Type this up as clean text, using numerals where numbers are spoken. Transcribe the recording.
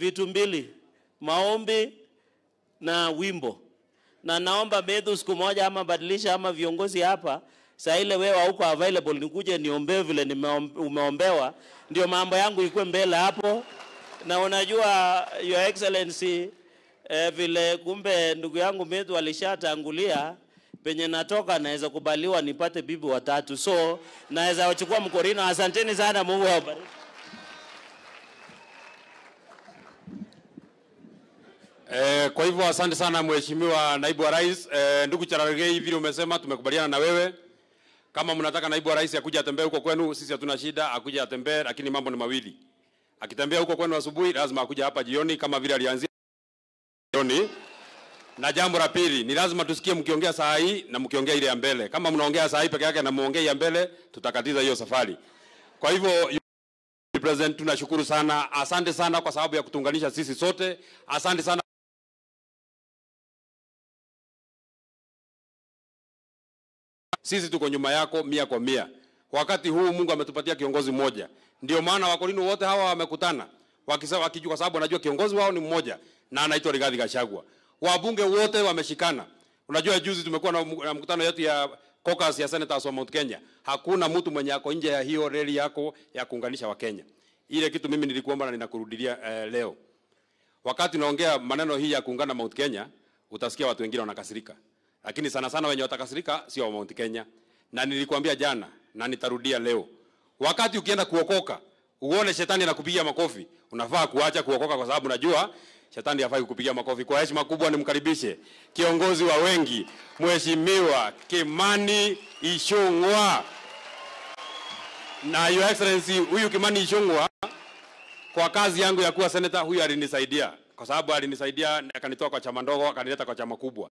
vitu mbili, maombi na wimbo. Na naomba Medhu siku moja ama badilisha ama viongozi hapa, saa ile wewe hauko available nikuje niombe vile umeombewa, ndio mambo yangu ikuwe mbele hapo. Na unajua Your Excellency, vile kumbe ndugu yangu Medhu alishatangulia, penye natoka naweza kubaliwa nipate bibi watatu. So naweza wachukua mkorino. Asanteni sana, Mungu awabariki. Kwa hivyo asante sana Mheshimiwa Naibu wa Rais. Ndugu Cherargei, vile umesema tumekubaliana na wewe. Kama mnataka Naibu wa Rais akuje atembee huko kwenu, sisi hatuna shida, akuje atembee, lakini mambo ni mawili. Akitembea huko kwenu asubuhi, lazima akuje hapa jioni kama vile alianzia jioni. Na jambo la pili, ni lazima tusikie mkiongea saa hii na mkiongea ile ya mbele. Kama mnaongea saa hii peke yake na muongee ya mbele, tutakatiza hiyo safari. Kwa hivyo President, tunashukuru sana. Asante sana kwa sababu ya kutunganisha sisi sote. Asante sana. Sisi tuko nyuma yako 100%. Wakati huu Mungu ametupatia kiongozi mmoja. Ndio maana wakolino wote hawa wamekutana. Wakijua kwa sababu wanajua kiongozi wao ni mmoja na anaitwa Rigathi Gachagua. Wabunge wote wameshikana. Unajua juzi tumekuwa na mkutano yetu ya caucus ya senators wa Mount Kenya. Hakuna mtu mwenye ako nje ya hiyo reli yako ya kuunganisha wa Kenya. Ile kitu mimi nilikuomba na ninakurudia leo. Wakati naongea maneno hii ya kuungana Mount Kenya, utasikia watu wengine wanakasirika. Lakini sana sana wenye watakasirika sio wa Mount Kenya. Na nilikwambia jana na nitarudia leo. Wakati ukienda kuokoka, uone shetani anakupigia makofi, unafaa kuacha kuokoka kwa sababu najua shetani hafai kukupigia makofi. Kwa heshima kubwa nimkaribishe kiongozi wa wengi, Mheshimiwa Kimani Ichung'wah. Na Your Excellency, huyu Kimani Ichung'wah kwa kazi yangu ya kuwa senator, huyu alinisaidia. Kwa sababu alinisaidia akanitoa kwa chama ndogo akanileta kwa chama kubwa.